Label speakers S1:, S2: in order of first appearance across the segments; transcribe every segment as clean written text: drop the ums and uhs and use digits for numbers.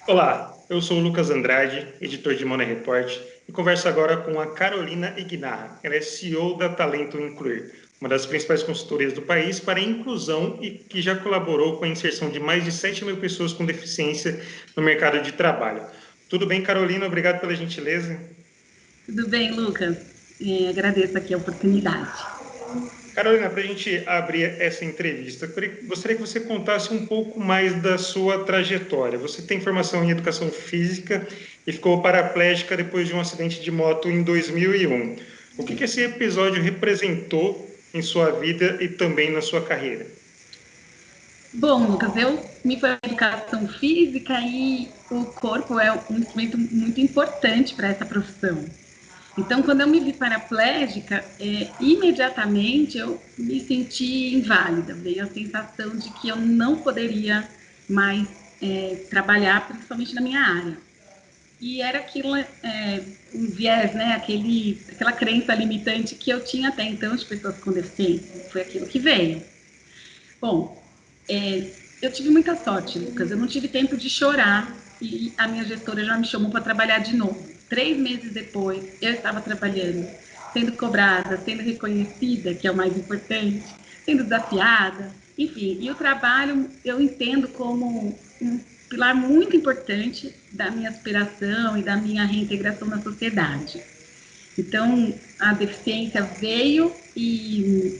S1: Olá, eu sou o Lucas Andrade, editor de Money Report, e converso agora com a Carolina Ignarra. Ela é CEO da Talento Incluir, uma das principais consultorias do país para a inclusão e que já colaborou com a inserção de mais de 7 mil pessoas com deficiência no mercado de trabalho. Tudo bem, Carolina? Obrigado pela gentileza.
S2: Tudo bem, Lucas? Agradeço aqui a oportunidade.
S1: Carolina, para a gente abrir essa entrevista, gostaria que você contasse um pouco mais da sua trajetória. Você tem formação em educação física e ficou paraplégica depois de um acidente de moto em 2001. O que esse episódio representou em sua vida e também na sua carreira?
S2: Bom, Lucas, eu me formei em educação física e o corpo é um instrumento muito importante para essa profissão. Então, quando eu me vi paraplégica, imediatamente eu me senti inválida. Veio a sensação de que eu não poderia mais trabalhar, principalmente na minha área. E era aquilo, um viés, né? Aquela crença limitante que eu tinha até então de pessoas com deficiência. Foi aquilo que veio. Bom, eu tive muita sorte, Lucas. Eu não tive tempo de chorar e a minha gestora já me chamou para trabalhar de novo. 3 meses depois, eu estava trabalhando, sendo cobrada, sendo reconhecida, que é o mais importante, sendo desafiada, enfim. E o trabalho eu entendo como um pilar muito importante da minha aspiração e da minha reintegração na sociedade. Então, a deficiência veio e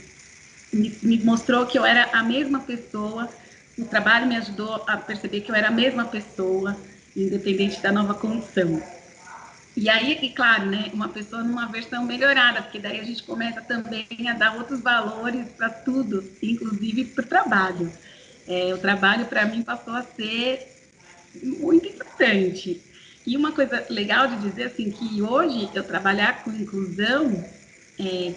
S2: me mostrou que eu era a mesma pessoa, o trabalho me ajudou a perceber que eu era a mesma pessoa, independente da nova condição. E aí, que claro, né, uma pessoa numa versão melhorada, porque daí a gente começa também a dar outros valores para tudo, inclusive para o trabalho. O trabalho, para mim, passou a ser muito importante. E uma coisa legal de dizer, assim, que hoje eu trabalhar com inclusão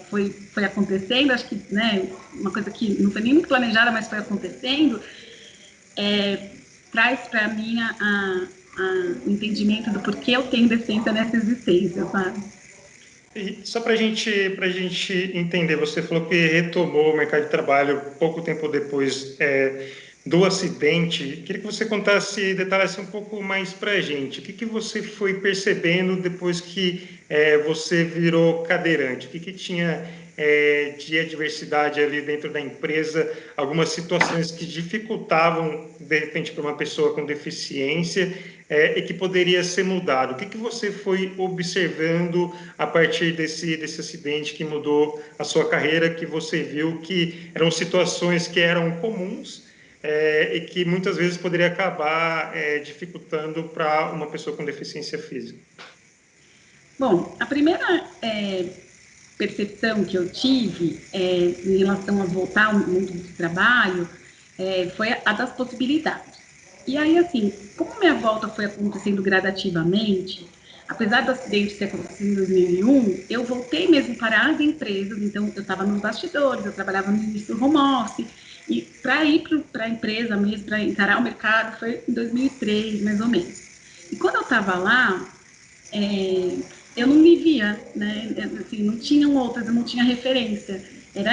S2: foi acontecendo, acho que, né, uma coisa que não foi nem muito planejada, mas foi acontecendo, traz para mim o entendimento do porquê eu tenho deficiência nessa existência, sabe?
S1: E só para gente entender, você falou que retomou o mercado de trabalho pouco tempo depois do acidente. Queria que você contasse, detalhasse um pouco mais para a gente. O que você foi percebendo depois que você virou cadeirante? O que tinha de adversidade ali dentro da empresa? Algumas situações que dificultavam, de repente, para uma pessoa com deficiência e que poderia ser mudado. O que você foi observando a partir desse acidente que mudou a sua carreira, que você viu que eram situações que eram comuns e que muitas vezes poderia acabar dificultando para uma pessoa com deficiência física?
S2: Bom, a primeira percepção que eu tive em relação a voltar ao mundo do trabalho foi a das possibilidades. E aí, assim, como minha volta foi acontecendo gradativamente, apesar do acidente ter acontecido em 2001, eu voltei mesmo para as empresas, então eu estava nos bastidores, eu trabalhava no início do home office, e para ir para a empresa mesmo, para encarar o mercado, foi em 2003, mais ou menos. E quando eu estava lá, eu não me via, né? Assim, não tinham outras, eu não tinha referência. Eu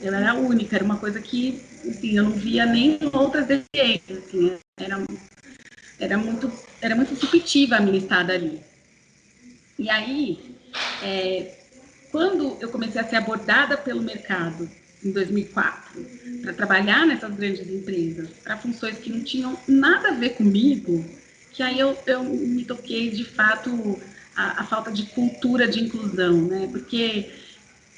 S2: era a única, era uma coisa que, assim, eu não via nem outras deficiências, assim, era muito, era muito subjetiva a minha estada ali. E aí, é, quando eu comecei a ser abordada pelo mercado em 2004 para trabalhar nessas grandes empresas, para funções que não tinham nada a ver comigo, que aí eu me toquei de fato a falta de cultura de inclusão, né? Porque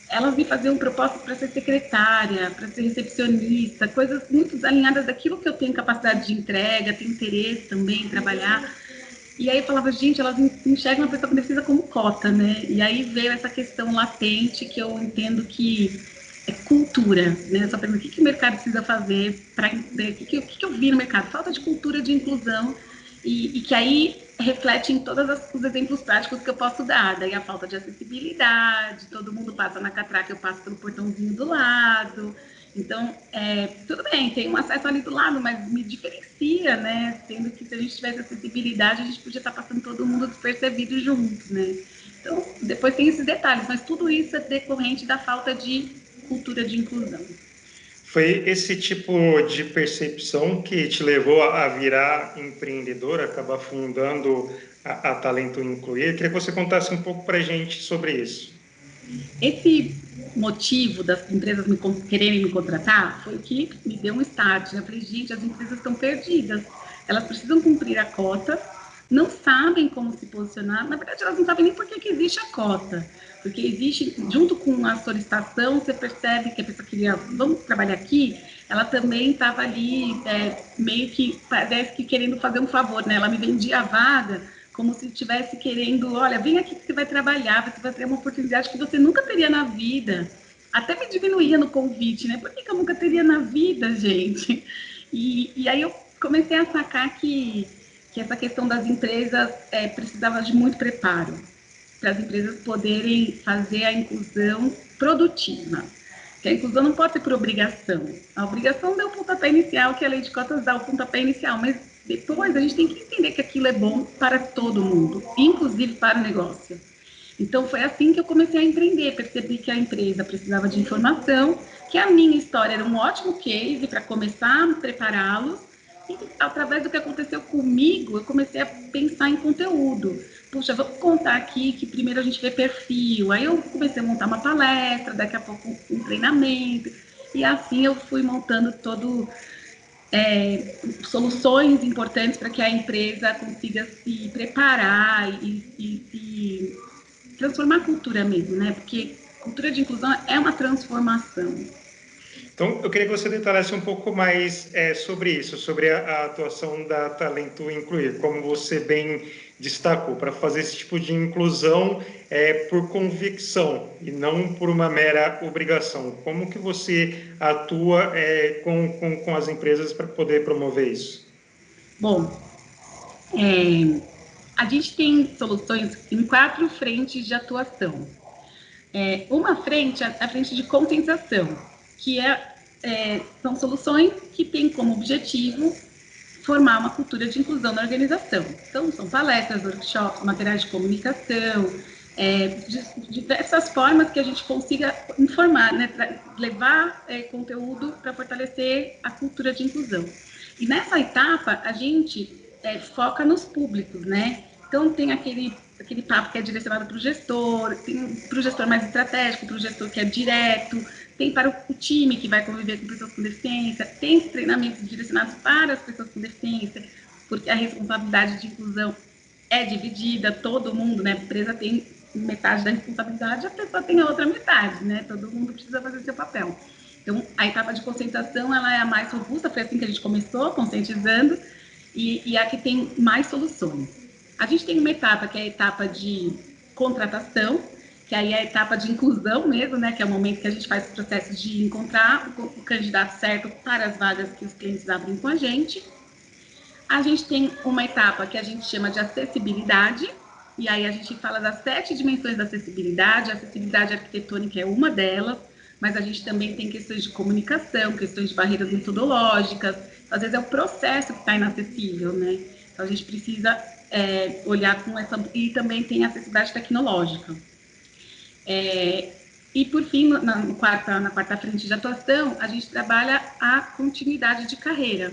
S2: elas me faziam propostas para ser secretária, para ser recepcionista, coisas muito alinhadas daquilo que eu tenho capacidade de entrega, tenho interesse também em trabalhar. E aí eu falava, gente, elas enxergam a pessoa com deficiência como cota, né? E aí veio essa questão latente que eu entendo que é cultura, né? Só pergunto, o que o mercado precisa fazer para o que eu vi no mercado? Falta de cultura de inclusão e que aí reflete em todos os exemplos práticos que eu posso dar. Daí a falta de acessibilidade, todo mundo passa na catraca, eu passo pelo portãozinho do lado. Então, tudo bem, tem um acesso ali do lado, mas me diferencia, né? Sendo que se a gente tivesse acessibilidade, a gente podia estar passando todo mundo despercebido junto, né? Então, depois tem esses detalhes, mas tudo isso é decorrente da falta de cultura de inclusão.
S1: Foi esse tipo de percepção que te levou a virar empreendedora, acabar fundando a Talento Incluir? Eu queria que você contasse um pouco para a gente sobre isso.
S2: Esse motivo das empresas quererem me contratar foi o que me deu um start, né? Eu falei, gente, as empresas estão perdidas, elas precisam cumprir a cota, não sabem como se posicionar, na verdade elas não sabem nem por que existe a cota, porque existe, junto com a solicitação, você percebe que a pessoa queria, vamos trabalhar aqui, ela também estava ali, meio que, parece que querendo fazer um favor, né? Ela me vendia a vaga, como se estivesse querendo, olha, vem aqui que você vai trabalhar, você vai ter uma oportunidade que você nunca teria na vida. Até me diminuía no convite, né? Por que eu nunca teria na vida, gente? E aí eu comecei a sacar que essa questão das empresas precisava de muito preparo para as empresas poderem fazer a inclusão produtiva. Que a inclusão não pode ser por obrigação. A obrigação dá o pontapé inicial, que a lei de cotas dá o pontapé inicial, mas depois a gente tem que entender que aquilo é bom para todo mundo, inclusive para o negócio. Então foi assim que eu comecei a empreender, percebi que a empresa precisava de informação, que a minha história era um ótimo case para começar a prepará-los, e através do que aconteceu comigo, eu comecei a pensar em conteúdo. Puxa, vamos contar aqui que primeiro a gente vê perfil, aí eu comecei a montar uma palestra, daqui a pouco um treinamento, e assim eu fui montando todo soluções importantes para que a empresa consiga se preparar e se transformar a cultura mesmo, né? Porque cultura de inclusão é uma transformação.
S1: Então, eu queria que você detalhasse um pouco mais sobre isso, sobre a atuação da Talento Incluir, como você bem destacou, para fazer esse tipo de inclusão por convicção e não por uma mera obrigação. Como que você atua com as empresas para poder promover isso?
S2: Bom, a gente tem soluções em 4 frentes de atuação. Uma frente é a frente de conscientização, que são soluções que têm como objetivo formar uma cultura de inclusão na organização. Então, são palestras, workshops, materiais de comunicação, de diversas formas que a gente consiga informar, né, levar conteúdo para fortalecer a cultura de inclusão. E nessa etapa, a gente foca nos públicos, né? Então, tem aquele papo que é direcionado para o gestor, tem para o gestor mais estratégico, para o gestor que é direto, tem para o time que vai conviver com pessoas com deficiência, tem treinamentos direcionados para as pessoas com deficiência, porque a responsabilidade de inclusão é dividida, todo mundo, né? A empresa tem metade da responsabilidade, a pessoa tem a outra metade, né? Todo mundo precisa fazer seu papel. Então, a etapa de conscientização, ela é a mais robusta, foi assim que a gente começou, conscientizando, e a que tem mais soluções. A gente tem uma etapa que é a etapa de contratação, que aí é a etapa de inclusão mesmo, né, que é o momento que a gente faz o processo de encontrar o candidato certo para as vagas que os clientes abrem com a gente. A gente tem uma etapa que a gente chama de acessibilidade, e aí a gente fala das 7 dimensões da acessibilidade. A acessibilidade arquitetônica é uma delas, mas a gente também tem questões de comunicação, questões de barreiras metodológicas, às vezes é o processo que está inacessível, né? Então a gente precisa olhar com essa... E também tem a acessibilidade tecnológica. E, por fim, na quarta frente de atuação, a gente trabalha a continuidade de carreira.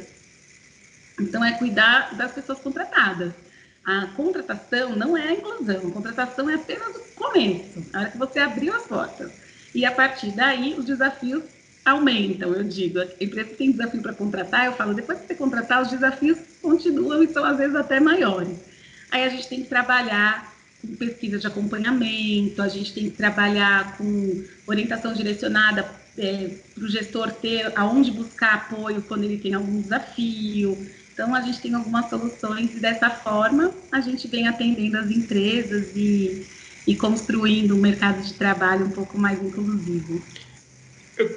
S2: Então, é cuidar das pessoas contratadas. A contratação não é a inclusão, a contratação é apenas o começo, a hora que você abriu as portas. E, a partir daí, os desafios aumentam, eu digo. A empresa tem desafio para contratar, eu falo, depois que você contratar, os desafios continuam e são, às vezes, até maiores. Aí, a gente tem que trabalhar com pesquisa de acompanhamento, a gente tem que trabalhar com orientação direcionada para o gestor ter aonde buscar apoio quando ele tem algum desafio. Então, a gente tem algumas soluções e, dessa forma, a gente vem atendendo as empresas e construindo um mercado de trabalho um pouco mais inclusivo.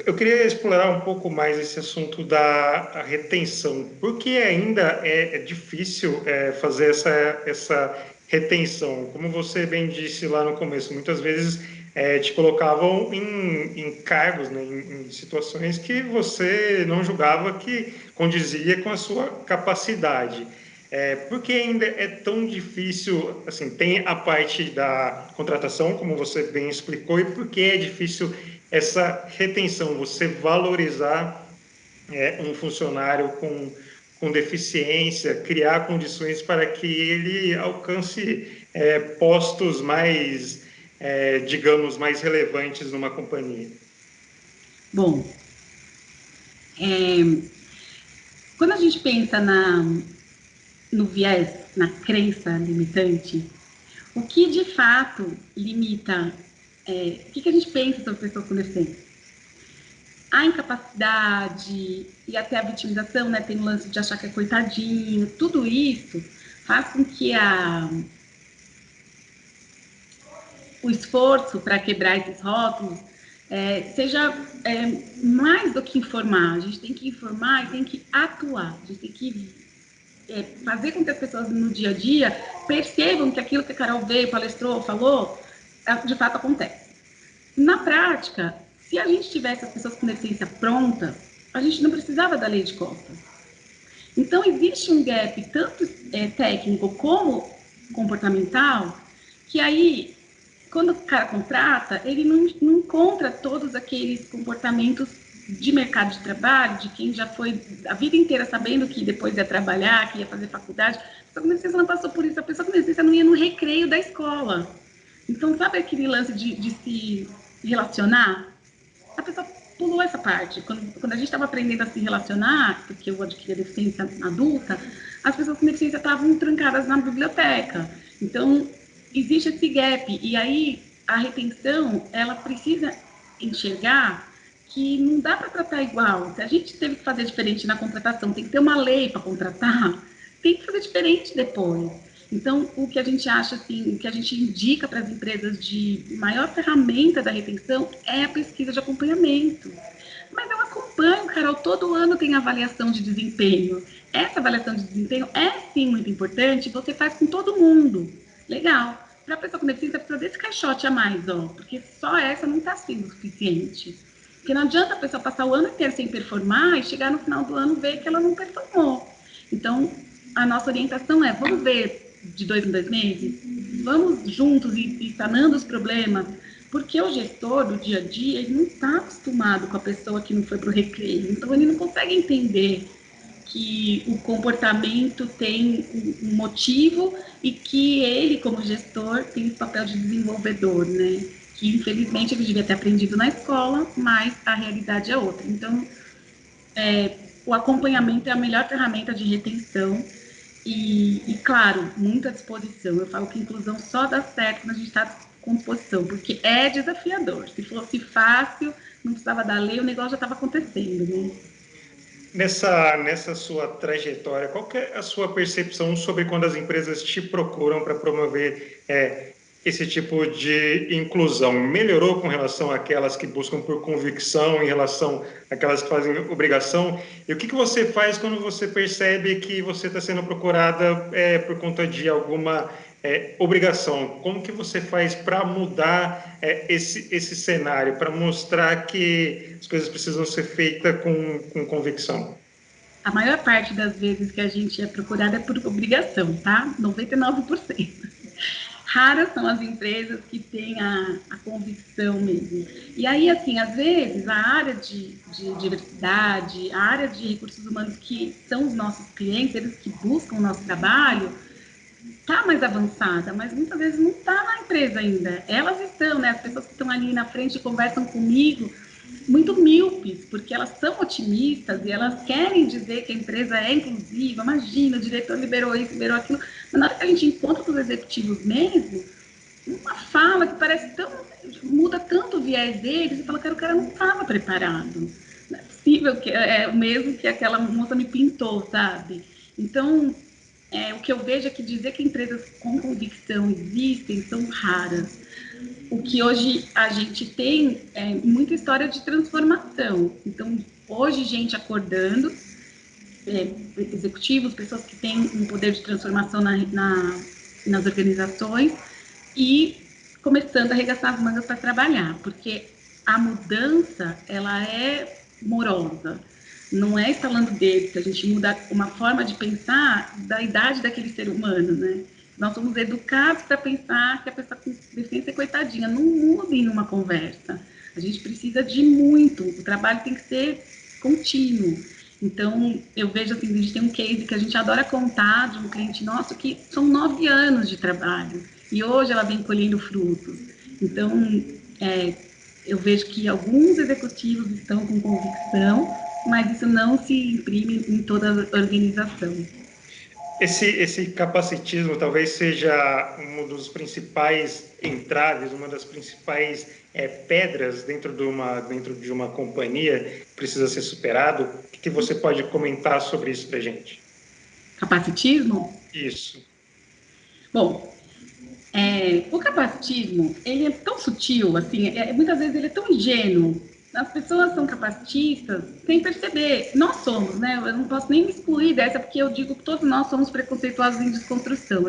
S1: Eu queria explorar um pouco mais esse assunto da retenção. Por que ainda é difícil fazer essa retenção? Como você bem disse lá no começo, muitas vezes te colocavam em cargos, né, em situações que você não julgava que condizia com a sua capacidade. Por que ainda é tão difícil, assim, tem a parte da contratação, como você bem explicou, e por que é difícil essa retenção, você valorizar um funcionário com deficiência, criar condições para que ele alcance postos mais, digamos, mais relevantes numa companhia?
S2: Bom, quando a gente pensa no viés, na crença limitante, o que de fato limita, o que a gente pensa sobre pessoas com deficiência? A incapacidade e até a vitimização, né? Tem o lance de achar que é coitadinho, tudo isso faz com que o esforço para quebrar esses rótulos seja mais do que informar. A gente tem que informar e tem que atuar. A gente tem que fazer com que as pessoas no dia a dia percebam que aquilo que a Carol veio, palestrou, falou, de fato acontece. Na prática, se a gente tivesse as pessoas com deficiência prontas, a gente não precisava da lei de cotas. Então, existe um gap tanto técnico como comportamental, que aí, quando o cara contrata, ele não encontra todos aqueles comportamentos de mercado de trabalho, de quem já foi a vida inteira sabendo que depois ia trabalhar, que ia fazer faculdade. A pessoa com deficiência não passou por isso, a pessoa com deficiência não ia no recreio da escola. Então, sabe aquele lance de se relacionar? A pessoa pulou essa parte. Quando a gente estava aprendendo a se relacionar, porque eu adquiri a deficiência adulta, as pessoas com deficiência estavam trancadas na biblioteca. Então, existe esse gap. E aí, a retenção, ela precisa enxergar que não dá para tratar igual. Se a gente teve que fazer diferente na contratação, tem que ter uma lei para contratar, tem que fazer diferente depois. Então, o que a gente acha, assim, o que a gente indica para as empresas de maior ferramenta da retenção é a pesquisa de acompanhamento. Mas eu acompanho, Carol, todo ano tem avaliação de desempenho. Essa avaliação de desempenho é, sim, muito importante, você faz com todo mundo. Legal. Para a pessoa com deficiência, precisa desse caixote a mais, ó, porque só essa não está sendo suficiente. Porque não adianta a pessoa passar o ano inteiro sem performar e chegar no final do ano ver que ela não performou. Então, a nossa orientação é, vamos ver de 2 em 2 meses, vamos juntos e sanando os problemas, porque o gestor do dia a dia, ele não está acostumado com a pessoa que não foi para o recreio, então ele não consegue entender que o comportamento tem um motivo e que ele, como gestor, tem esse papel de desenvolvedor, né? Que infelizmente ele devia ter aprendido na escola, mas a realidade é outra. Então, o acompanhamento é a melhor ferramenta de retenção e, claro, muita disposição. Eu falo que inclusão só dá certo quando a gente está com disposição, porque é desafiador. Se fosse fácil, não precisava da lei, o negócio já estava acontecendo, né?
S1: Nessa sua trajetória, qual que é a sua percepção sobre quando as empresas te procuram para promover esse tipo de inclusão? Melhorou com relação àquelas que buscam por convicção, em relação àquelas que fazem obrigação? E o que você faz quando você percebe que você está sendo procurada por conta de alguma obrigação? Como que você faz para mudar esse cenário, para mostrar que as coisas precisam ser feitas com convicção?
S2: A maior parte das vezes que a gente é procurada é por obrigação, tá? 99%. Raras são as empresas que têm a convicção mesmo. E aí, assim, às vezes, a área de diversidade, a área de recursos humanos, que são os nossos clientes, eles que buscam o nosso trabalho, está mais avançada, mas muitas vezes não está na empresa ainda. Elas estão, né? As pessoas que estão ali na frente e conversam comigo, muito míopes, porque elas são otimistas e elas querem dizer que a empresa é inclusiva. Imagina, o diretor liberou isso, liberou aquilo. Mas na hora que a gente encontra com os executivos mesmo, uma fala que parece tão... muda tanto o viés deles, e fala que o cara não estava preparado. Não é possível que é o mesmo que aquela moça me pintou, sabe? Então, o que eu vejo é que dizer que empresas com convicção existem são raras. O que hoje a gente tem é muita história de transformação. Então, hoje, gente acordando, executivos, pessoas que têm um poder de transformação nas organizações e começando a arregaçar as mangas para trabalhar, porque a mudança, ela é morosa. Não é instalando dedos que a gente muda uma forma de pensar da idade daquele ser humano, né? Nós somos educados para pensar que a pessoa com deficiência é coitadinha. Não muda em uma conversa. A gente precisa de muito. O trabalho tem que ser contínuo. Então, eu vejo assim, a gente tem um case que a gente adora contar de um cliente nosso que são 9 anos de trabalho e hoje ela vem colhendo frutos. Então, eu vejo que alguns executivos estão com convicção, mas isso não se imprime em toda a organização.
S1: Esse capacitismo talvez seja um dos principais entraves, uma das principais pedras dentro de uma companhia que precisa ser superado. O que você pode comentar sobre isso para a gente?
S2: Capacitismo?
S1: Isso.
S2: Bom, o capacitismo, ele é tão sutil, assim, muitas vezes ele é tão ingênuo. As pessoas são capacitistas sem perceber. Nós somos, né? Eu não posso nem me excluir dessa, porque eu digo que todos nós somos preconceituosos em desconstrução.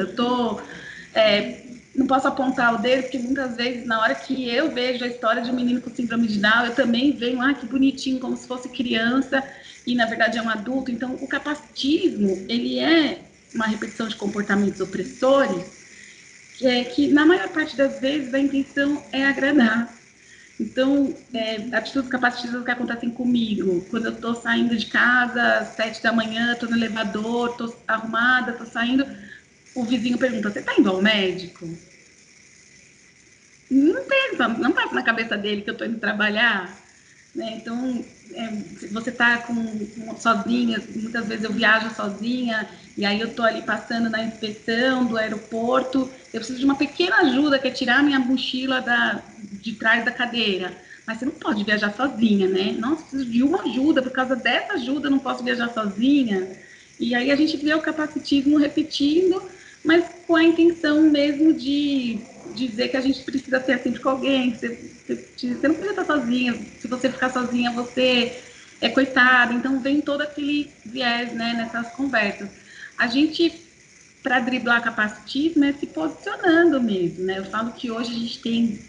S2: Não posso apontar o dedo, porque muitas vezes, na hora que eu vejo a história de um menino com síndrome de Down, eu também venho, que bonitinho, como se fosse criança, e na verdade é um adulto. Então, o capacitismo, ele é uma repetição de comportamentos opressores, que na maior parte das vezes a intenção é agradar. Então, atitudes capacitistas que acontecem comigo, quando eu estou saindo de casa às 7 da manhã, estou no elevador, estou arrumada, estou saindo, o vizinho pergunta, você está indo ao médico? Não passa na cabeça dele que eu estou indo trabalhar, né? Então, se você está sozinha, muitas vezes eu viajo sozinha, e aí eu estou ali passando na inspeção do aeroporto, eu preciso de uma pequena ajuda, que é tirar minha mochila de trás da cadeira. Mas você não pode viajar sozinha, né? Nossa, preciso de uma ajuda, por causa dessa ajuda eu não posso viajar sozinha. E aí a gente vê o capacitismo repetindo, mas com a intenção mesmo de dizer que a gente precisa ter sempre com alguém, você não precisa estar sozinha, se você ficar sozinha, você é coitada. Então vem todo aquele viés, né, nessas conversas. A gente, para driblar capacitismo, é se posicionando mesmo, né? Eu falo que hoje a gente tem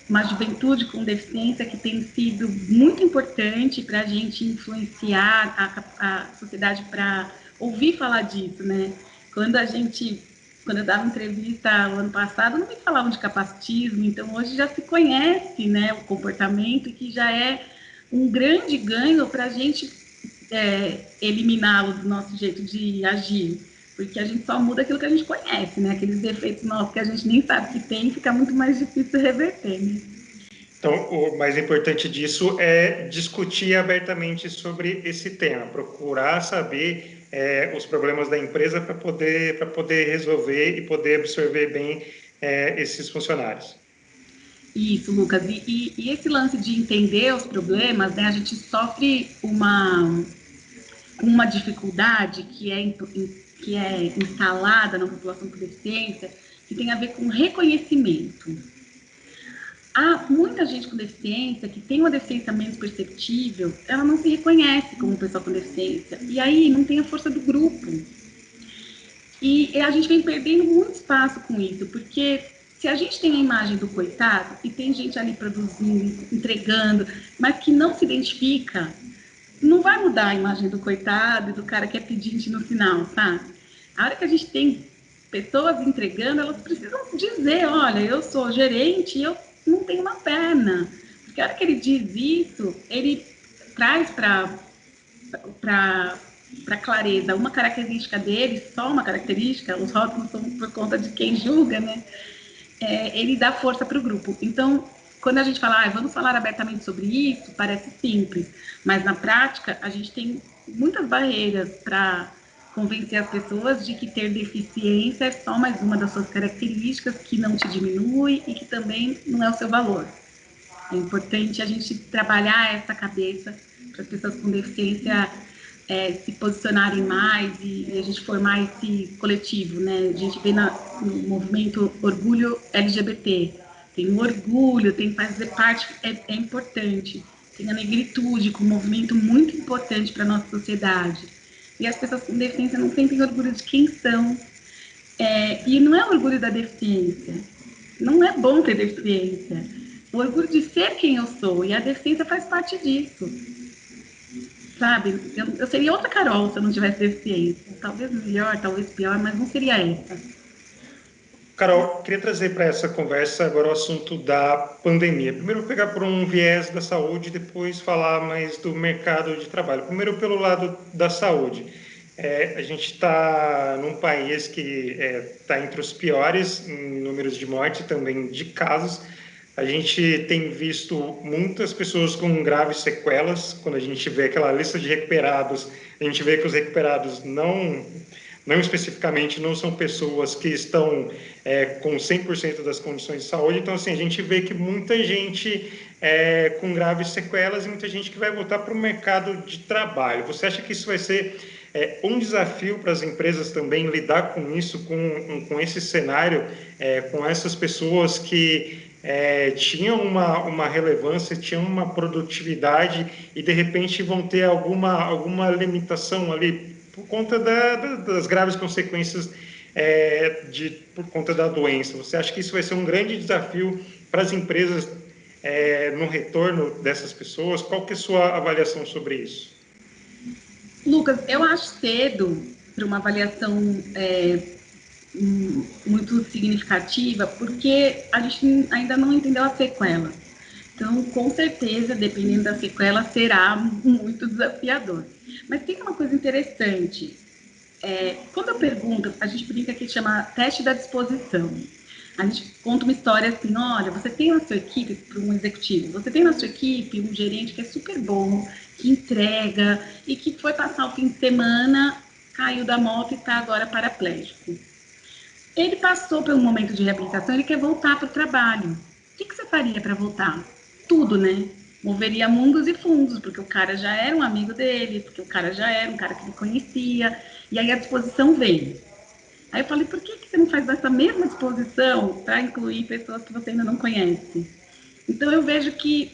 S2: uma juventude com deficiência que tem sido muito importante para a gente influenciar a sociedade para ouvir falar disso, né? Quando eu dava entrevista o ano passado, não me falavam de capacitismo, então hoje já se conhece, né, o comportamento, e que já é um grande ganho para a gente eliminá-lo do nosso jeito de agir, porque a gente só muda aquilo que a gente conhece, né? Aqueles defeitos nossos que a gente nem sabe que tem, fica muito mais difícil reverter, né?
S1: Então, o mais importante disso é discutir abertamente sobre esse tema, procurar saber os problemas da empresa para poder resolver e poder absorver bem esses funcionários.
S2: Isso, Lucas. E esse lance de entender os problemas, né? A gente sofre uma dificuldade que é instalada na população com deficiência, que tem a ver com reconhecimento. Há muita gente com deficiência que tem uma deficiência menos perceptível, ela não se reconhece como pessoa com deficiência, e aí não tem a força do grupo. E a gente vem perdendo muito espaço com isso, porque se a gente tem a imagem do coitado, e tem gente ali produzindo, entregando, mas que não se identifica, não vai mudar a imagem do coitado e do cara que é pedinte no final, sabe? A hora que a gente tem pessoas entregando, elas precisam dizer, olha, eu sou gerente e eu não tenho uma perna. Porque a hora que ele diz isso, ele traz para clareza uma característica dele, só uma característica, os rótulos são por conta de quem julga, né? Ele dá força para o grupo. Então, quando a gente fala, vamos falar abertamente sobre isso, parece simples, mas na prática a gente tem muitas barreiras para convencer as pessoas de que ter deficiência é só mais uma das suas características, que não te diminui e que também não é o seu valor. É importante a gente trabalhar essa cabeça para as pessoas com deficiência se posicionarem mais e a gente formar esse coletivo, né? A gente vê no movimento Orgulho LGBT, tem o orgulho, tem que fazer parte, é importante. Tem a negritude, com um movimento muito importante para a nossa sociedade. E as pessoas com deficiência não sentem orgulho de quem são. E não é o orgulho da deficiência. Não é bom ter deficiência. O orgulho de ser quem eu sou. E a deficiência faz parte disso. Sabe? Eu seria outra Carol se eu não tivesse deficiência. Talvez melhor, talvez pior, mas não seria essa.
S1: Carol, queria trazer para essa conversa agora o assunto da pandemia. Primeiro, vou pegar por um viés da saúde, depois falar mais do mercado de trabalho. Primeiro, pelo lado da saúde. A gente está num país que está entre os piores em números de morte e também de casos. A gente tem visto muitas pessoas com graves sequelas. Quando a gente vê aquela lista de recuperados, a gente vê que os recuperados não especificamente, não são pessoas que estão com 100% das condições de saúde. Então, assim, a gente vê que muita gente com graves sequelas e muita gente que vai voltar para o mercado de trabalho. Você acha que isso vai ser um desafio para as empresas também lidar com isso, com esse cenário, com essas pessoas que tinham uma relevância, tinham uma produtividade e, de repente, vão ter alguma limitação ali por conta das graves consequências por conta da doença? Você acha que isso vai ser um grande desafio para as empresas no retorno dessas pessoas? Qual que é a sua avaliação sobre isso?
S2: Lucas, eu acho cedo para uma avaliação muito significativa, porque a gente ainda não entendeu a sequela. Então, com certeza, dependendo da sequela, será muito desafiador. Mas tem uma coisa interessante. Quando eu pergunto, a gente brinca que chama teste da disposição. A gente conta uma história assim, olha, você tem na sua equipe, para um executivo, você tem na sua equipe um gerente que é super bom, que entrega e que foi passar o fim de semana, caiu da moto e está agora paraplégico. Ele passou por um momento de reabilitação, ele quer voltar para o trabalho. O que você faria para voltar? Tudo, né? Moveria mundos e fundos, porque o cara já era um amigo dele, porque o cara já era um cara que ele conhecia, e aí a disposição veio. Aí eu falei, por que você não faz essa mesma disposição para incluir pessoas que você ainda não conhece? Então eu vejo que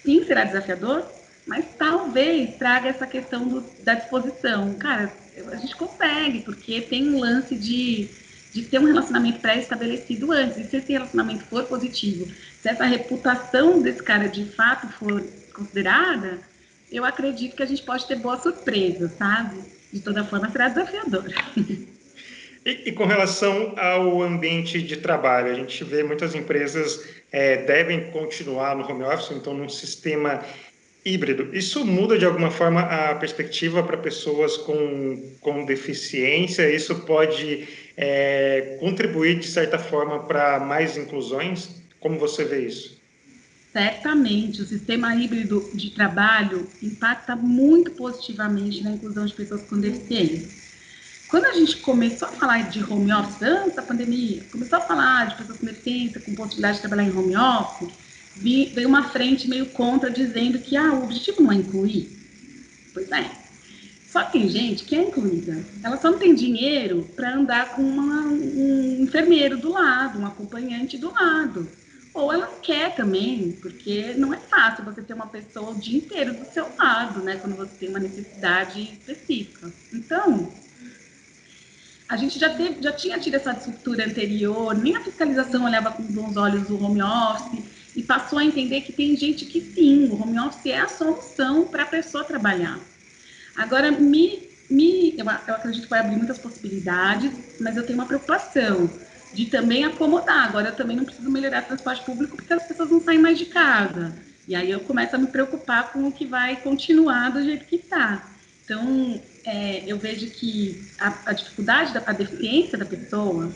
S2: sim, será desafiador, mas talvez traga essa questão da disposição. Cara, a gente consegue, porque tem um lance de ter um relacionamento pré-estabelecido antes. E se esse relacionamento for positivo, se essa reputação desse cara de fato for considerada, eu acredito que a gente pode ter boas surpresas, sabe? De toda forma, será desafiador.
S1: E com relação ao ambiente de trabalho, a gente vê muitas empresas devem continuar no home office, então num sistema híbrido. Isso muda de alguma forma a perspectiva para pessoas com deficiência? Isso pode contribuir de certa forma para mais inclusões? Como você vê isso?
S2: Certamente, o sistema híbrido de trabalho impacta muito positivamente na inclusão de pessoas com deficiência. Quando a gente começou a falar de home office antes da pandemia, começou a falar de pessoas com deficiência, com possibilidade de trabalhar em home office, veio uma frente meio contra dizendo que o objetivo não é incluir. Pois é. Só que tem gente que é incluída. Ela só não tem dinheiro para andar com um enfermeiro do lado, um acompanhante do lado. Ou ela quer também, porque não é fácil você ter uma pessoa o dia inteiro do seu lado, né? Quando você tem uma necessidade específica. Então, a gente já tinha tido essa estrutura anterior, nem a fiscalização olhava com bons olhos o home office e passou a entender que tem gente que sim, o home office é a solução para a pessoa trabalhar. Agora, eu acredito que vai abrir muitas possibilidades, mas eu tenho uma preocupação de também acomodar. Agora, eu também não preciso melhorar o transporte público porque as pessoas não saem mais de casa. E aí eu começo a me preocupar com o que vai continuar do jeito que está. Então, eu vejo que a dificuldade, a deficiência da pessoa,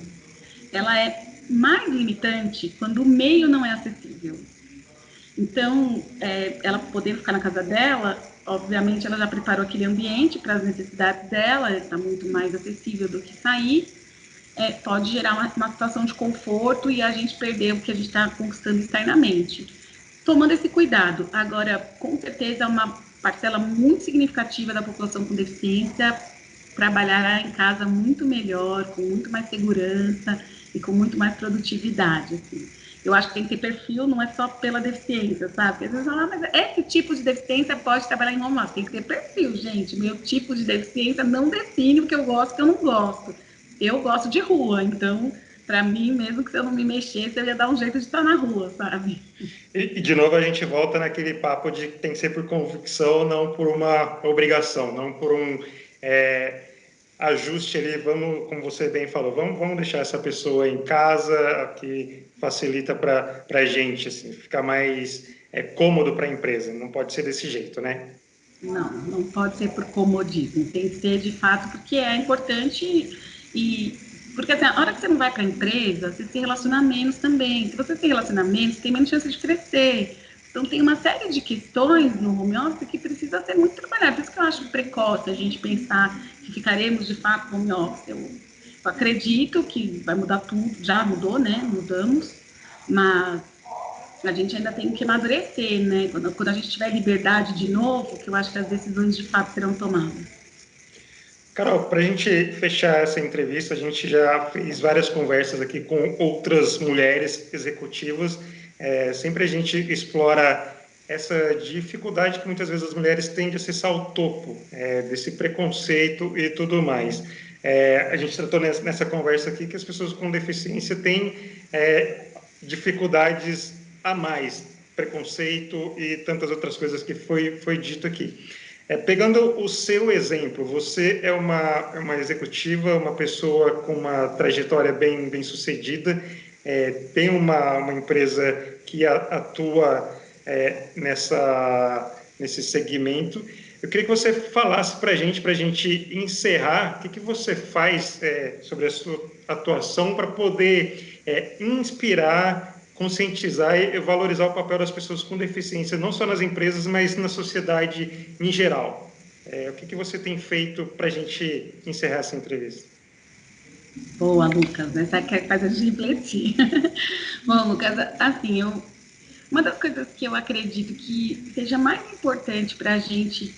S2: ela é mais limitante quando o meio não é acessível. Então, ela podendo ficar na casa dela, obviamente ela já preparou aquele ambiente para as necessidades dela, está muito mais acessível do que sair, pode gerar uma situação de conforto e a gente perder o que a gente está conquistando externamente. Tomando esse cuidado. Agora, com certeza, uma parcela muito significativa da população com deficiência trabalhará em casa muito melhor, com muito mais segurança e com muito mais produtividade, assim. Eu acho que tem que ter perfil, não é só pela deficiência, sabe? Porque às vezes falam, mas esse tipo de deficiência pode trabalhar em home office. Tem que ter perfil, gente. Meu tipo de deficiência não define o que eu gosto e o que eu não gosto. Eu gosto de rua, então, para mim, mesmo que se eu não me mexesse, eu ia dar um jeito de estar na rua, sabe?
S1: E de novo a gente volta naquele papo de que tem que ser por convicção, não por uma obrigação, não por ajuste ali, vamos, como você bem falou, vamos deixar essa pessoa em casa, que facilita para a gente, assim, ficar mais cômodo para a empresa. Não pode ser desse jeito, né?
S2: Não, não pode ser por comodismo, tem que ser de fato porque é importante e porque assim, a hora que você não vai para a empresa, você se relaciona menos também. Se você se relaciona menos, tem menos chance de crescer. Então tem uma série de questões no home office que precisa ser muito trabalhada. Por isso que eu acho precoce a gente pensar que ficaremos de fato home office. Eu acredito que vai mudar tudo, já mudou, né? Mudamos, mas a gente ainda tem que amadurecer, né? Quando a gente tiver liberdade de novo, que eu acho que as decisões de fato serão tomadas.
S1: Carol, para a gente fechar essa entrevista, a gente já fez várias conversas aqui com outras mulheres executivas. Sempre a gente explora essa dificuldade que muitas vezes as mulheres têm de acessar o topo, desse preconceito e tudo mais. A gente tratou nessa conversa aqui que as pessoas com deficiência têm dificuldades a mais, preconceito e tantas outras coisas que foi dito aqui. Pegando o seu exemplo, você é uma executiva, uma pessoa com uma trajetória bem sucedida, tem uma empresa que atua nesse segmento. Eu queria que você falasse para a gente encerrar, o que você faz sobre a sua atuação para poder inspirar, conscientizar e valorizar o papel das pessoas com deficiência, não só nas empresas, mas na sociedade em geral. O que você tem feito para a gente encerrar essa entrevista?
S2: Boa, Lucas, essa que faz a gente refletir. Bom, Lucas, assim, uma das coisas que eu acredito que seja mais importante para a gente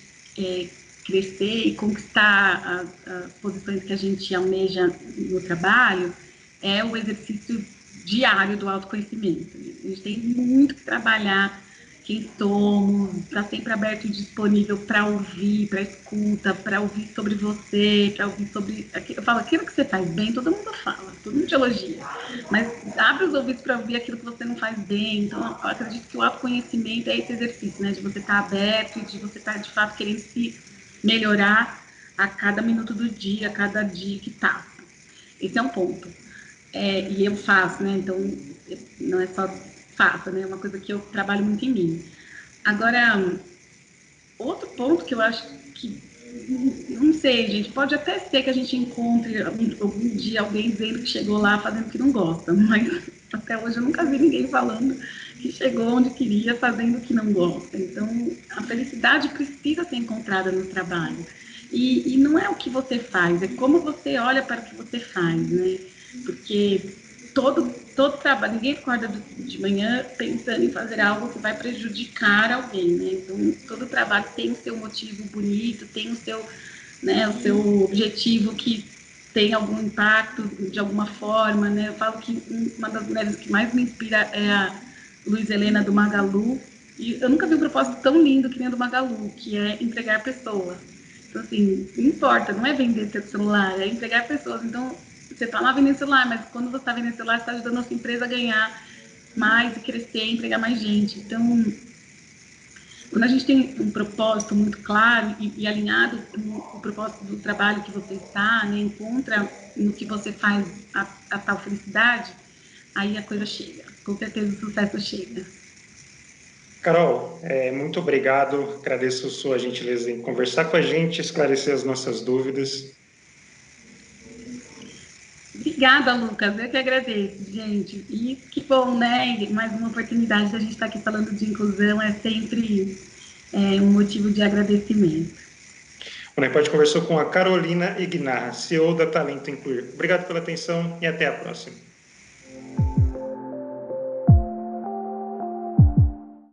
S2: crescer e conquistar as posições que a gente almeja no trabalho é o exercício diário do autoconhecimento. A gente tem muito que trabalhar quem somos, estar sempre aberto e disponível para ouvir, para escuta, para ouvir sobre você, para ouvir sobre. Eu falo, aquilo que você faz bem, todo mundo fala, todo mundo te elogia. Mas abre os ouvidos para ouvir aquilo que você não faz bem. Então, eu acredito que o autoconhecimento é esse exercício, né? De você estar aberto e de você estar, de fato, querendo se melhorar a cada minuto do dia, a cada dia que passa. Esse é um ponto. E eu faço, né? Então, não é só faça, né? É uma coisa que eu trabalho muito em mim. Agora, outro ponto que eu acho que, não sei, gente, pode até ser que a gente encontre algum dia alguém dizendo que chegou lá fazendo o que não gosta, mas até hoje eu nunca vi ninguém falando que chegou onde queria fazendo o que não gosta. Então, a felicidade precisa ser encontrada no trabalho. E não é o que você faz, é como você olha para o que você faz, né? Porque todo trabalho, ninguém acorda de manhã pensando em fazer algo que vai prejudicar alguém, né? Então, todo trabalho tem o seu motivo bonito, tem o seu, né, o seu objetivo que tem algum impacto de alguma forma, né? Eu falo que uma das mulheres que mais me inspira é a Luiz Helena do Magalu, e eu nunca vi um propósito tão lindo que nem o do Magalu, que é entregar pessoas. Então, assim, não importa, não é vender seu celular, é entregar pessoas. Então, você está lá vendendo celular, mas quando você está vendendo celular, você está ajudando a sua empresa a ganhar mais e crescer, entregar mais gente. Então, quando a gente tem um propósito muito claro e alinhado com o propósito do trabalho que você está, né, encontra no que você faz a tal felicidade, aí a coisa chega. Com certeza o sucesso chega.
S1: Carol, muito obrigado. Agradeço a sua gentileza em conversar com a gente, esclarecer as nossas dúvidas.
S2: Obrigada, Lucas. Eu que agradeço, gente. E que bom, né? Mais uma oportunidade da gente estar aqui falando de inclusão é sempre um motivo de agradecimento.
S1: O NEPOD conversou com a Carolina Ignarra, CEO da Talento Incluir. Obrigado pela atenção e até a próxima.